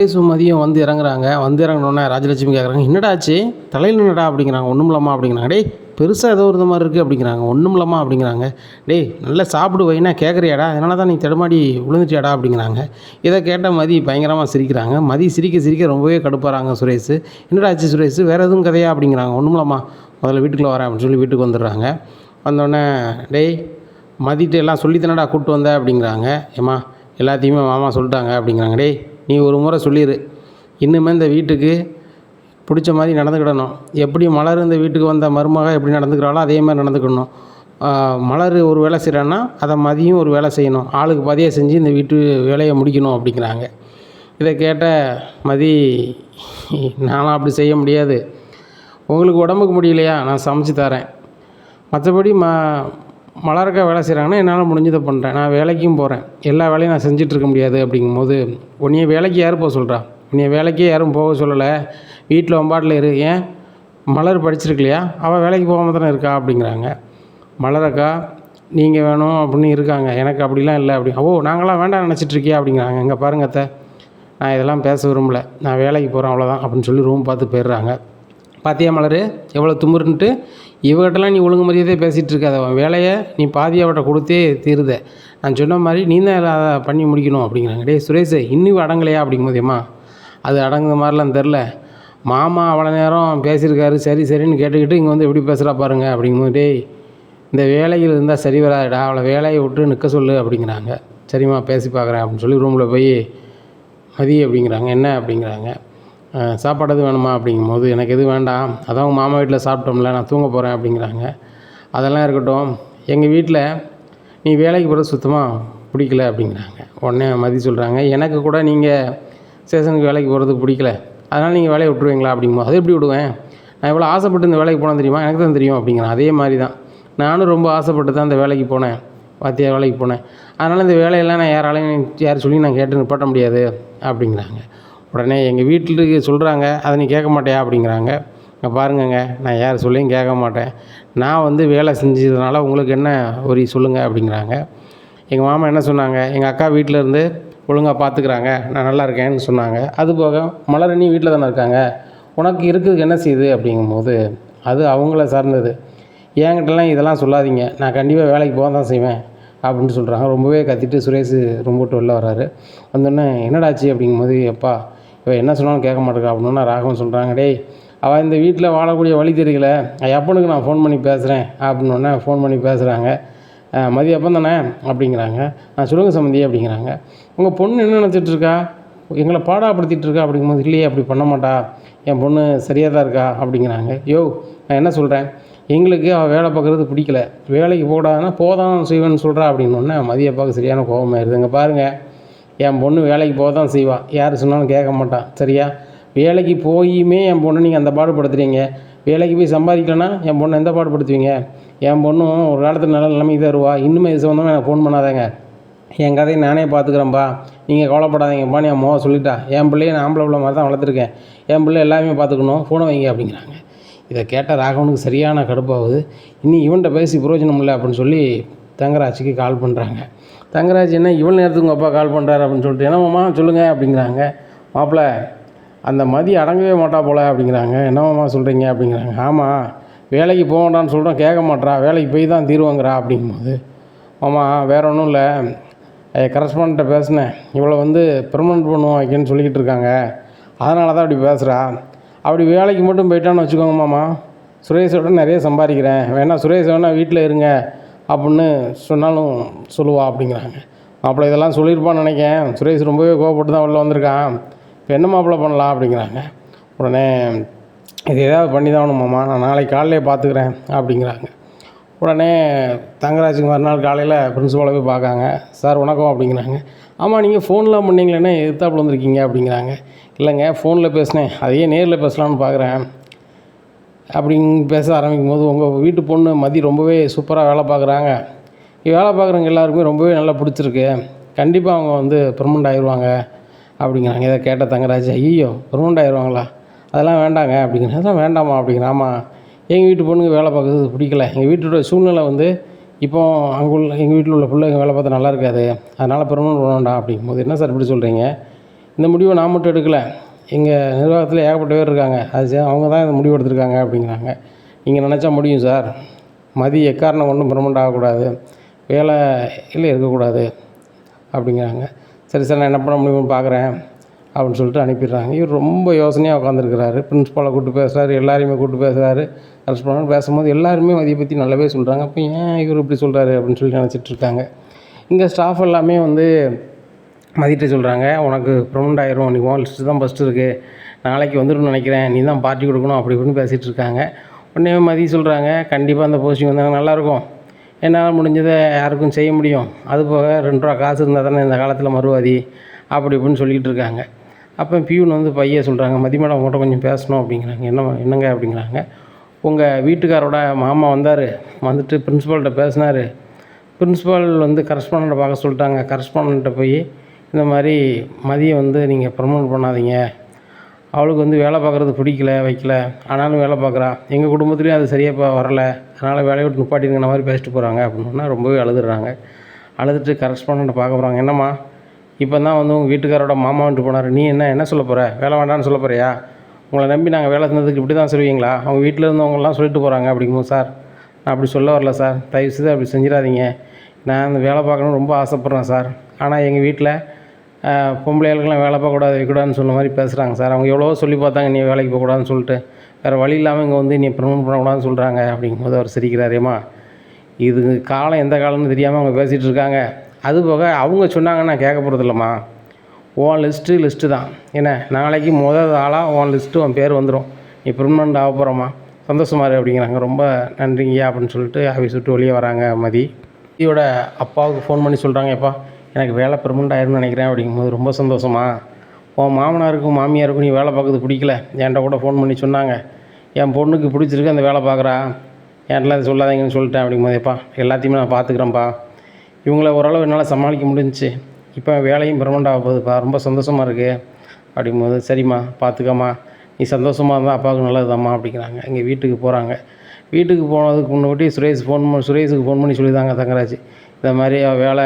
மதியம் வந்து இறங்குறாங்க. வந்து இறங்குனோனே ராஜலட்சுமி கேட்குறாங்க, "என்னடா ஆச்சு? தலையில என்னடா?" அப்படிங்கிறாங்க. "ஒண்ணுமில்லம்மா" அப்படிங்கிறாங்க. "டேய் பெருசா ஏதோ இருந்த மாரி இருக்குது" அப்படிங்கிறாங்க. "ஒண்ணுமில்லம்மா" அப்படிங்கிறாங்க. "டேய் நல்லா சாப்பிடு வைனா கேட்குறியாடா? அதனால தான் நீ தடுமாறி விழுந்துட்டியாடா?" அப்படிங்கிறாங்க. இதை கேட்ட மதி பயங்கரமாக சிரிக்கிறாங்க. மதி சிரிக்க சிரிக்க ரொம்பவே கடுப்பாறாங்க சுரேஷ். "என்னடா ஆச்சு சுரேஷ்? வேறு எதுவும் கதையா?" அப்படிங்கிறாங்க. "ஒண்ணுமில்லம்மா, முதல்ல வீட்டுக்குள்ளே வரேன்" அப்படின்னு சொல்லி வீட்டுக்கு வந்துடுறாங்க. வந்தோடனே, "டேய் மதிட்ட எல்லாம் சொல்லி தானடா கூப்பிட்டு வந்த" அப்படிங்கிறாங்க. "ஏம்மா எல்லாத்தையுமே மாமா சொல்லிட்டாங்க" அப்படிங்கிறாங்க. "டேய் நீ ஒரு முறை சொல்லிடு, இன்னுமே இந்த வீட்டுக்கு பிடிச்ச மாதிரி நடந்துக்கிடணும். எப்படி மலர் இந்த வீட்டுக்கு வந்த மருமக எப்படி நடந்துக்கிறாளோ அதே மாதிரி நடந்துக்கணும். மலர் ஒரு வேலை செய்கிறான்னா அதை மதியும் ஒரு வேலை செய்யணும். ஆளுக்கு பாதியாக செஞ்சு இந்த வீட்டு வேலையை முடிக்கணும்" அப்படிங்கிறாங்க. இதை கேட்ட மதி, "நானும் அப்படி செய்ய முடியாது. உங்களுக்கு உடம்புக்கு முடியலையா? நான் சமைச்சு தரேன். மற்றபடி மலருக்கா வேலை செய்கிறாங்கன்னா என்னால் முடிஞ்சதை பண்ணுறேன். நான் வேலைக்கும் போகிறேன். எல்லா வேலையும் நான் செஞ்சிட்ருக்க முடியாது" அப்படிங்கும்போது, "உன்னைய வேலைக்கு யார் போக சொல்கிறா? உன்னைய வேலைக்கே யாரும் போக சொல்லலை. வீட்டில் ஒம்பாட்டில் இரு. ஏன் மலர் படிச்சிருக்கலையா? அவள் வேலைக்கு போகாமல் தானே இருக்கா" அப்படிங்கிறாங்க. "மலரக்கா நீங்கள் வேணும் அப்படின்னு இருக்காங்க. எனக்கு அப்படிலாம் இல்லை" அப்படி. "ஓ நாங்களாம் வேண்டாம் நினச்சிட்ருக்கியா?" அப்படிங்கிறாங்க. "இங்கே பாருங்க அத்தை, நான் இதெல்லாம் பேச விரும்பலை. நான் வேலைக்கு போகிறேன் அவ்வளோதான்" அப்படின்னு சொல்லி ரூம் பார்த்து போயிடுறாங்க. "பாத்தியா மலர் எவ்வளோ துமுறுன்ட்டு? இவகிட்டலாம் நீ ஒழுங்கு மரியாதையே பேசிகிட்டு இருக்காத. அவன் வேலையை நீ பாதி அவட்ட கொடுத்தே தீருத. நான் சொன்ன மாதிரி நீ தான் அதை பண்ணி முடிக்கணும்" அப்படிங்கிறாங்க. "டேய் சுரேஷ் இன்னும் அடங்கலையா?" அப்படிங்கும்போது, "ஏம்மா அது அடங்குற மாதிரிலாம் தெரில. மாமா அவ்வளோ நேரம் பேசியிருக்காரு, சரி சரின்னு கேட்டுக்கிட்டு இங்கே வந்து எப்படி பேசுகிறா பாருங்க" அப்படிங்கும்போது, "டேய் இந்த வேலையில் இருந்தால் சரி வராதுடா, அவளை வேலையை விட்டு நிற்க சொல்லு" அப்படிங்கிறாங்க. "சரிம்மா பேசி பார்க்குறேன்" அப்படின்னு சொல்லி ரூமில் போய் மதி அப்படிங்கிறாங்க. "என்ன?" அப்படிங்கிறாங்க. "சாப்பாடு எதுவும் வேணுமா?" அப்படிங்கும்போது, "எனக்கு எதுவும் வேண்டாம், அதான் உங்கள் மாமா வீட்டில் சாப்பிட்டோம்ல, நான் தூங்க போகிறேன்" அப்படிங்கிறாங்க. "அதெல்லாம் இருக்கட்டும், எங்கள் வீட்டில் நீ வேலைக்கு போகிறது சுத்தமாக பிடிக்கல" அப்படிங்கிறாங்க. உடனே மதி சொல்கிறாங்க, "எனக்கு கூட நீங்கள் ஸ்டேஷனுக்கு வேலைக்கு போகிறதுக்கு பிடிக்கல, அதனால் நீங்கள் வேலையை விட்டுருவீங்களா?" அப்படிங்கும்போது, "அது எப்படி விடுவேன்? நான் எவ்வளோ ஆசைப்பட்டு இந்த வேலைக்கு போனேன் தெரியுமா? எனக்கு தான் தெரியும்" அப்படிங்கிறேன். "அதே மாதிரி தான் நானும் ரொம்ப ஆசைப்பட்டு தான் இந்த வேலைக்கு போனேன், வாத்தியார் வேலைக்கு போனேன். அதனால் இந்த வேலையெல்லாம் நான் யார் சொல்லி நான் கேட்டு நிப்பாட்ட முடியாது" அப்படிங்கிறாங்க. உடனே, "எங்கள் வீட்டுக்கு சொல்கிறாங்க, அதை நீ கேட்க மாட்டியா?" அப்படிங்கிறாங்க. "இங்கே பாருங்கங்க, நான் யார் சொல்லியும் கேட்க மாட்டேன். நான் வந்து வேலை செஞ்சதுனால உங்களுக்கு என்ன ஒரு சொல்லுங்கள்" அப்படிங்கிறாங்க. "எங்கள் மாமா என்ன சொன்னாங்க? எங்கள் அக்கா வீட்டில் இருந்து ஒழுங்காக பார்த்துக்கிறாங்க, நான் நல்லா இருக்கேன்னு சொன்னாங்க. அதுபோக மலர் நீ வீட்டில் தானே இருக்காங்க, உனக்கு இருக்கிறதுக்கு என்ன செய்யுது" அப்படிங்கும்போது, "அது அவங்கள சார்ந்தது. என்கிட்டலாம் இதெல்லாம் சொல்லாதீங்க, நான் கண்டிப்பாக வேலைக்கு போக தான் செய்வேன்" அப்படின்னு சொல்கிறாங்க. ரொம்பவே கத்திட்டு சுரேஷ் ரொம்ப விட்டு வெளில வர்றாரு. வந்தோடனே, "என்னடாச்சு?" அப்படிங்கும்போது, "எப்பா இவ என்ன சொன்னாலும் கேட்க மாட்டேங்கிறா" அப்படின்னா ராகவன் சொல்கிறாங்க. "டேய் அவள் இந்த வீட்டில் வாழக்கூடிய வழி தெரியல, என் அப்பனுக்கு நான் ஃபோன் பண்ணி பேசுகிறேன்" அப்படின்னோடனே ஃபோன் பண்ணி பேசுகிறாங்க. "மதிய அப்பன் தானே?" அப்படிங்கிறாங்க. "சொல்லுங்கள் சம்மந்தி" அப்படிங்கிறாங்க. "உங்கள் பொண்ணு என்ன நினச்சிட்ருக்கா? எங்களை பாடாப்படுத்திகிட்டு இருக்கா" அப்படிங்கும்போது, "இல்லையே அப்படி பண்ண மாட்டா, என் பொண்ணு சரியாக தான் இருக்கா" அப்படிங்கிறாங்க. "யோவ் நான் என்ன சொல்கிறேன், எங்களுக்கு அவள் வேலை பார்க்குறது பிடிக்கல, வேலைக்கு போடாதுன்னா போதான் செய்வேன்னு சொல்கிறா" அப்படின்னோடனே மதியப்பாவுக்கு சரியான கோபமாயிருது. "இங்கே பாருங்கள், என் பொண்ணு வேலைக்கு போக தான் செய்வாள், யார் சொன்னாலும் கேட்க மாட்டான், சரியா? வேலைக்கு போயுமே என் பொண்ணை நீங்கள் அந்த பாடுபடுத்துகிறீங்க. வேலைக்கு போய் சம்பாதிக்கலன்னா என் பொண்ணை எந்த பாடுபடுத்துவீங்க? என் பொண்ணும் ஒரு காலத்தில் நல்ல நிலைமைக்கு தான் வருவா. இன்னுமே இது சம்மந்தமாக எனக்கு ஃபோன் பண்ணாதேங்க, என் கதையை நானே பார்த்துக்குறேன்ப்பா, நீங்கள் கவலைப்படாதீங்கப்பா" என் மோக சொல்லிட்டா. "என் பிள்ளையை நான் ஆம்பளை பிள்ளை மாதிரி தான் வளர்த்துருக்கேன், என் பிள்ளை எல்லாமே பார்த்துக்கணும், ஃபோனை வைங்க" அப்படிங்கிறாங்க. இதை கேட்ட ராகவனுக்கு சரியான கடுப்பாகுது. "இனி இவன்கிட்ட பேசி பிரயோஜனம் இல்லை" அப்படின்னு சொல்லி தங்கராஜுக்கு கால் பண்ணுறாங்க. தங்கராஜ், "என்ன இவ்வளோ நேரத்துக்கு உங்கள் அப்பா கால் பண்ணுறாரு" அப்படின்னு சொல்லிட்டு, "என்னமாம்மா சொல்லுங்கள்" அப்படிங்கிறாங்க. "மாப்பிள்ள அந்த மதி அடங்கவே மாட்டா போல" அப்படிங்கிறாங்க. "என்னமாம்மா சொல்கிறீங்க" அப்படிங்கிறாங்க. "ஆமாம், வேலைக்கு போக வேண்டான்னு சொல்கிறோம், கேட்க மாட்றா, வேலைக்கு போய் தான் தீருவாங்கிறா" அப்படிங்கும்போது, "ஆமா வேறு ஒன்றும் இல்லை, கரஸ்பாண்ட்ட பேசினேன், இவளை வந்து பெர்மனெண்ட் பண்ணுவோம் வைக்கன்னு சொல்லிக்கிட்டு இருக்காங்க, அதனால தான் அப்படி பேசுகிறா. அப்படி வேலைக்கு மட்டும் போயிட்டான்னு வச்சுக்கோங்க மாமா, சுரேஷோட நிறைய சம்பாதிக்கிறேன், வேணா சுரேஷ் வேணா வீட்டில் இருங்க அப்படின்னு சொன்னாலும் சொல்லுவா" அப்படிங்கிறாங்க. "மாப்பிள்ளை இதெல்லாம் சொல்லியிருப்பான்னு நினைக்கிறேன், சுரேஷ் ரொம்பவே கோவப்பட்டு தான் வெளில வந்திருக்கான், இப்போ என்ன மாப்பிள்ளை பண்ணலாம்" அப்படிங்கிறாங்க. உடனே, "இது ஏதாவது பண்ணி தான் ஆகணுமாம்மா, நான் நாளைக்கு காலையிலே பார்த்துக்கிறேன்" அப்படிங்கிறாங்க. உடனே தங்கராஜுக்கு மறுநாள் காலையில் பிரின்சிபாலை போய் பார்க்காங்க. "சார் வணக்கம்" அப்படிங்கிறாங்க. "ஆமாம் நீங்கள் ஃபோன்லாம் பண்ணிங்களேண்ணே, எதிர்த்தாப்புல வந்திருக்கீங்க" அப்படிங்கிறாங்க. "இல்லைங்க ஃபோனில் பேசினேன், அதையே நேரில் பேசலான்னு பார்க்குறேன்" அப்படின்னு பேச ஆரம்பிக்கும்போது, "உங்கள் வீட்டு பொண்ணு மதி ரொம்பவே சூப்பராக வேலை பார்க்குறாங்க, வேலை பார்க்குறவங்க எல்லாருக்குமே ரொம்பவே நல்லா பிடிச்சிருக்கு, கண்டிப்பாக அவங்க வந்து பெர்மனெண்ட் ஆயிடுவாங்க" அப்படிங்கிறாங்க. இதை கேட்ட தங்கராஜ், "ஐயோ பெர்மனெண்ட் ஆயிடுவாங்களா, அதெல்லாம் வேண்டாங்க" அப்படிங்கிறாங்க. "அதெல்லாம் வேண்டாமா" அப்படிங்கிறேன். "ஆமாம், எங்கள் வீட்டு பொண்ணுங்க வேலை பார்க்குறது பிடிக்கல, எங்கள் வீட்டோட சூழ்நிலை வந்து இப்போ எங்கள் வீட்டில் உள்ள பிள்ளைங்க வேலை பார்த்தா நல்லா இருக்காது, அதனால் பெர்மனெண்ட் பண்ண வேண்டாம்" அப்படிங்கும்போது, "என்ன சார் இப்படி சொல்கிறீங்க, இந்த முடிவை நான் மட்டும் எடுக்கலை, எங்கள் நிர்வாகத்தில் ஏகப்பட்ட பேர் இருக்காங்க, அவங்க தான் இந்த முடிவு எடுத்திருக்காங்க அப்படிங்கிறாங்க. நீங்கள் நினச்சா முடியும் சார், மதி எக்காரணம் கொண்டும் பெர்மனெண்ட் ஆகக்கூடாது, வேலையில் இருக்கக்கூடாது அப்படிங்கிறாங்க. சரி சார், நான் என்ன பண்ண முடியும்னு பார்க்குறேன் அப்படின்னு சொல்லிட்டு அனுப்பிடுறாங்க. இவர் ரொம்ப யோசனையாக உட்காந்துருக்கிறாரு. பிரின்ஸ்பாலை கூப்பிட்டு பேசுகிறாரு, எல்லாரையுமே கூப்பிட்டு பேசுகிறாரு. கரஸ்பாண்டன்ட் பேசும்போது எல்லாருமே மதியை பற்றி நல்லாவே சொல்கிறாங்க. அப்போ ஏன் இவர் இப்படி சொல்கிறாரு அப்படின்னு சொல்லி நினச்சிட்ருக்காங்க. இங்கே ஸ்டாஃப் எல்லாமே வந்து மதிட்ட சொல்கிறாங்க, உனக்கு ப்ரொமோட் ஆயிரும், நீ உன் லிஸ்ட்டு தான் ஃபஸ்ட்டு இருக்குது, நாளைக்கு வந்துடும்னு நினைக்கிறேன், நீ தான் பார்ட்டி கொடுக்கணும் அப்படி இப்படின்னு பேசிகிட்டு இருக்காங்க. உடனே மதி சொல்கிறாங்க, கண்டிப்பாக அந்த போஸ்டிங் வந்தாங்க நல்லாயிருக்கும், என்னால் முடிஞ்சதை யாருக்கும் செய்ய முடியும், அது போக 2 ரூபா காசு இருந்தால் தானே இந்த காலத்தில் மறுவாதி அப்படி இப்படின்னு சொல்லிகிட்டு இருக்காங்க. அப்போ பியூன் வந்து பையன் சொல்கிறாங்க, மதி மேடம் உங்கள்கிட்ட கொஞ்சம் பேசணும் அப்படிங்கிறாங்க. என்னங்க அப்படிங்கிறாங்க. உங்கள் வீட்டுக்காரோட மாமா வந்தார், வந்துட்டு பிரின்ஸிபால்கிட்ட பேசினார், பிரின்ஸிபால் வந்து கரஸ்பாண்டண்ட்டை பார்க்க சொல்லிட்டாங்க. கரஸ்பாண்டண்ட்டை போய் இந்த மாதிரி மதியை வந்து நீங்கள் ப்ரமோட் பண்ணாதீங்க, அவளுக்கு வந்து வேலை பார்க்குறது பிடிக்கல வைக்கல, ஆனாலும் வேலை பார்க்குறா, எங்கள் குடும்பத்துலேயும் அது சரியாக வரலை, அதனால் வேலையை விட்டு நிப்பாட்டிங்கிற மாதிரி பேசிட்டு போகிறாங்க அப்படின்னா ரொம்பவே அழுதுறாங்க. அழுதுட்டு கரஸ்பாண்டண்ட்டை பார்க்க போகிறாங்க. என்னம்மா, இப்போ தான் வந்து உங்கள் வீட்டுக்காரோட மாமா வந்துட்டு போனார், நீ என்ன சொல்ல போகிற, வேலை வேண்டான்னு சொல்ல போகிறியா, உங்களை நம்பி நாங்கள் வேலை செஞ்சதுக்கு இப்படி தான் சொல்லுவீங்களா, அவங்க வீட்டில் இருந்தவங்களாம் சொல்லிட்டு போகிறாங்க அப்படிங்கும்போது, சார் நான் அப்படி சொல்ல வரல சார், தயவுசெய்து அப்படி செஞ்சிடாதீங்க, நான் அந்த வேலை பார்க்கணுன்னு ரொம்ப ஆசைப்பட்றேன் சார், ஆனால் எங்கள் வீட்டில் பொம்பளைகளுக்கெல்லாம் வேலை பார்க்கக்கூடாது வைக்கக்கூடாதுன்னு சொன்ன மாதிரி பேசுகிறாங்க சார், அவங்க எவ்வளவோ சொல்லி பார்த்தாங்க நீ வேலைக்கு போகக்கூடாதுன்னு சொல்லிட்டு, வேறு வழி இல்லாமல் இங்கே வந்து நீ ப்ரமோட் பண்ணக்கூடாதுன்னு சொல்கிறாங்க அப்படிங்கும்போது அவர் சிரிக்கிறாரேம்மா, இது காலம் எந்த காலம்னு தெரியாமல் அவங்க பேசிகிட்டு இருக்காங்க, அதுபோக அவங்க சொன்னாங்கன்னு நான் கேட்க போகிறதில்லம்மா, உன் லிஸ்ட்டு தான், என்ன நாளைக்கு ஆளாக உன் லிஸ்ட்டு உன் பேர் வந்துடும், நீ பெர்மனெண்ட் ஆக போகிறோம்மா, சந்தோஷமா இரு அப்படிங்கிறாங்க. ரொம்ப நன்றிங்கய்யா அப்படின்னு சொல்லிட்டு ஆஃபீஸ் விட்டு வெளியே வராங்க. மதியோட அப்பாவுக்கு ஃபோன் பண்ணி சொல்கிறாங்க, எப்பா எனக்கு வேலை பெர்மனெண்ட் ஆயிரும்னு நினைக்கிறேன் அப்படிங்கும்போது, ரொம்ப சந்தோஷமா, உன் மாமனாருக்கும் மாமியாருக்கும் நீ வேலை பார்க்குறது பிடிக்கல, என்கிட்ட கூட ஃபோன் பண்ணி சொன்னாங்க, என் பொண்ணுக்கு பிடிச்சிருக்கு அந்த வேலை பார்க்குறா, என்கிட்டலாம் அது சொல்லாதீங்கன்னு சொல்லிட்டேன் அப்படிங்கும்போது, எப்பா எல்லாத்தையுமே நான் பார்த்துக்குறேன்ப்பா, இவங்கள ஓரளவு என்னால் சமாளிக்க முடிஞ்சிச்சு, இப்போ வேலையும் பெர்மனெண்ட் ஆக போகுதுப்பா, ரொம்ப சந்தோஷமாக இருக்குது அப்படிங்கும்போது, சரிம்மா பார்த்துக்கம்மா, நீ சந்தோஷமாக இருந்தால் அப்பாவுக்கு நல்லதுதாம்மா அப்படிங்கிறாங்க. இங்கே வீட்டுக்கு போகிறாங்க. வீட்டுக்கு போனதுக்கு முன்னாடி சுரேஷுக்கு ஃபோன் பண்ணி சொல்லியிருந்தாங்க தங்கராஜ், இந்த மாதிரி வேலை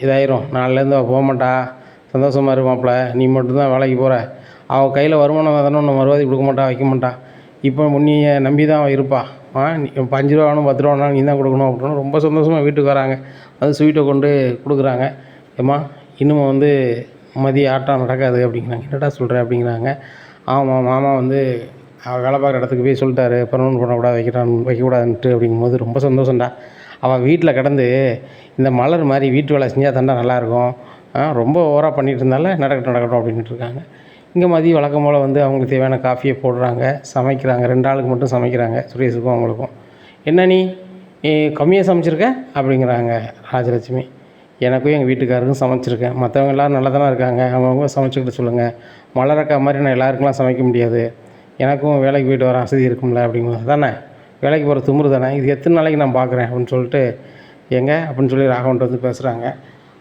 இதாயிரும், நாளிலேருந்து அவள் போக மாட்டா, சந்தோஷமாக இரு மாப்பிள்ள, நீ மட்டும்தான் வேலைக்கு போகிற, அவள் கையில் வருமானம் தானே ஒன்று மறுவாதி கொடுக்க மாட்டா வைக்க மாட்டா, இப்போ முன்னியை நம்பி தான் அவள் இருப்பா, நீ 5 ரூபா வேணும் 10 ரூபா வேணாலும் நீ தான் கொடுக்கணும் அப்படின்னு ரொம்ப சந்தோஷமாக வீட்டுக்கு வராங்க. அது ஸ்வீட்டை கொண்டு கொடுக்குறாங்க. ஏம்மா இன்னும் வந்து மதிய ஆட்டம் நடக்காது அப்படிங்கிறாங்க. என்னடா சொல்கிற அப்படிங்கிறாங்க. ஆமாம், மாமா வந்து அவள் வேலை பார்க்குற இடத்துக்கு போய் சொல்லிட்டாரு, பெர்மனெண்ட் பண்ணக்கூடாது வைக்கக்கூடாதுன்ட்டு அப்படிங்கும்போது, ரொம்ப சந்தோஷம்டா, அவள் வீட்டில் கிடந்து இந்த மலர் மாதிரி வீட்டு வேலை செஞ்சால் தாண்டா நல்லாயிருக்கும், ரொம்ப ஓவராக பண்ணிகிட்டு இருந்தால நடக்கட்டும் அப்படின்ட்டு இருக்காங்க. இங்கே மதியம் வழக்கம் போல் வந்து அவங்களுக்கு தேவையான காஃபியை போடுறாங்க, சமைக்கிறாங்க. 2 ஆளுக்கு மட்டும் சமைக்கிறாங்க, சுரேஷுக்கும் அவங்களுக்கும். என்ன நீ கம்மியாக சமைச்சிருக்க அப்படிங்கிறாங்க ராஜலட்சுமி. எனக்கும் எங்கள் வீட்டுக்காரருக்கும் சமைச்சிருக்கேன், மற்றவங்க எல்லோரும் நல்லா தானே இருக்காங்க, அவங்கவுங்க சமைச்சிக்கிட்டு சொல்லுங்கள், மலரக்கா மாதிரி நான் எல்லாருக்கெல்லாம் சமைக்க முடியாது, எனக்கும் வேலைக்கு போய்ட்டு வர வசதி இருக்கும்ல அப்படிங்கும்போது, தானே வேலைக்கு போகிற துமுறு தானே, இது எத்தனை நாளைக்கு நான் பார்க்குறேன் அப்படின்னு சொல்லிட்டு, எங்க அப்படின்னு சொல்லி ராகவன்ட்டு வந்து பேசுகிறாங்க.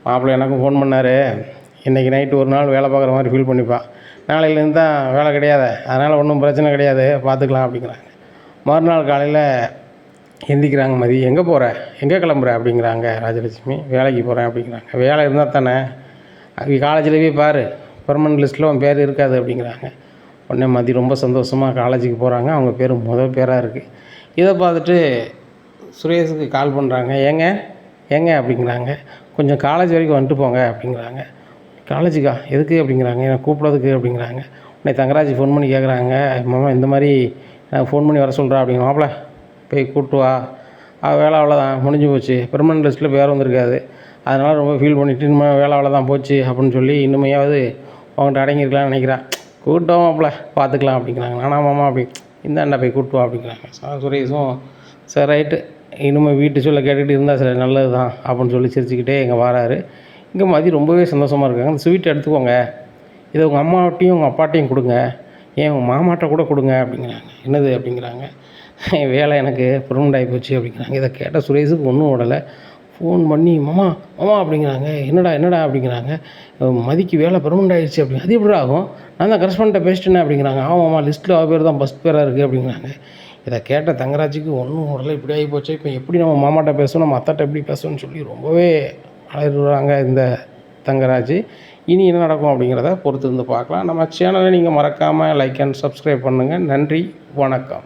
மாப்பிள்ளை எனக்கும் ஃபோன் பண்ணார், இன்றைக்கி நைட்டு ஒரு நாள் வேலை பார்க்குற மாதிரி ஃபீல் பண்ணிப்பா, நாளையிலேருந்து தான் வேலை கிடையாது, அதனால் ஒன்றும் பிரச்சனை கிடையாது, பார்த்துக்கலாம் அப்படிங்கிறாங்க. மறுநாள் காலையில் எந்திக்கிறாங்க. மதி எங்கே போகிற, எங்கே கிளம்புற அப்படிங்கிறாங்க ராஜலட்சுமி. வேலைக்கு போகிறேன் அப்படிங்கிறாங்க. வேலை இருந்தால் தானே, காலேஜில் போய் பாரு, பெர்மனெண்ட் லிஸ்ட்டில் உன் பேர் இருக்காது அப்படிங்கிறாங்க. உடனே மதி ரொம்ப சந்தோஷமாக காலேஜுக்கு போகிறாங்க. அவங்க பேர் முதல் பேராக இருக்குது. இதை பார்த்துட்டு சுரேஷுக்கு கால் பண்ணுறாங்க. ஏங்க அப்படிங்கிறாங்க. கொஞ்சம் காலேஜ் வரைக்கும் வந்துட்டு போங்க அப்படிங்கிறாங்க. காலேஜுக்கா எதுக்கு அப்படிங்கிறாங்க. எனக்கு கூப்பிட்றதுக்கு அப்படிங்கிறாங்க. உடனே தங்கராஜ் ஃபோன் பண்ணி கேட்குறாங்க, மாமா இந்த மாதிரி ஃபோன் பண்ணி வர சொல்கிறா அப்படிங்க. மாப்பிள்ள போய் கூப்பிட்டு வா, வேலை அவ்வளோதான் முடிஞ்சு போச்சு, பெர்மனெண்ட் லிஸ்ட்டில் பேர் வந்திருக்காது, அதனால் ரொம்ப ஃபீல் பண்ணிவிட்டு இனிமேல் வேலை அவ்வளோதான் போச்சு அப்படின்னு சொல்லி இன்னுமையாவது அவங்கள்ட்ட அடங்கியிருக்கலாம்னு நினைக்கிறேன். கூப்பிட்டோம் மாப்பிள்ள பார்த்துக்கலாம் அப்படிங்கிறாங்க. நானா மாமா அப்படி இந்தாண்டா போய் கூப்பிட்டு வா அப்படிங்கிறாங்க. சுரேஷும் சரி ரைட்டு, இனிமேல் வீட்டு சொல்ல கேட்டுக்கிட்டு இருந்தால் சரி நல்லது தான் அப்படின்னு சொல்லி சிரிச்சுக்கிட்டே இங்கே வராரு. இங்கே மதி ரொம்பவே சந்தோஷமாக இருக்காங்க. அந்த ஸ்வீட்டை எடுத்துக்கோங்க, இதை உங்கள் அம்மாட்டையும் உங்கள் அப்பாட்டையும் கொடுங்க, ஏன் உங்கள் மாமாட்ட கூட கொடுங்க அப்படிங்கிறாங்க. என்னது அப்படிங்கிறாங்க. வேலை எனக்கு பெர்மனெண்ட் ஆகி போச்சு அப்படிங்கிறாங்க. இதை கேட்ட சுரேஷுக்கு ஒன்றும் ஓடலை. ஃபோன் பண்ணி மாமா அப்படிங்கிறாங்க. என்னடா அப்படிங்கிறாங்க. மதிக்கு வேலை பெர்மனெண்ட் ஆகிடுச்சு அப்படிங்க. அது எப்படி ஆகும், நான் தான் கரஸ்பாண்டண்ட்டை பேசிட்டேனே அப்படிங்கிறாங்க. ஆமாம்மா லிஸ்ட்டில் அவள் பேர் தான் ஃபஸ்ட் பேராக இருக்குது அப்படிங்கிறாங்க. இதை கேட்ட தங்கராஜுக்கு ஒன்றும் ஓடலை. இப்படி ஆகி போச்சு, இப்போ எப்படி நம்ம மாமாட்ட பேசணும், நம்ம அத்தாட்ட எப்படி பேசணும்னு சொல்லி ரொம்பவே அலறுறாங்க இந்த தங்கராஜ். இனி என்ன நடக்கும் அப்படிங்கிறத பொறுத்து இருந்து பார்க்கலாம். நம்ம சேனலை நீங்கள் மறக்காமல் லைக் அண்ட் சப்ஸ்கிரைப் பண்ணுங்கள். நன்றி, வணக்கம்.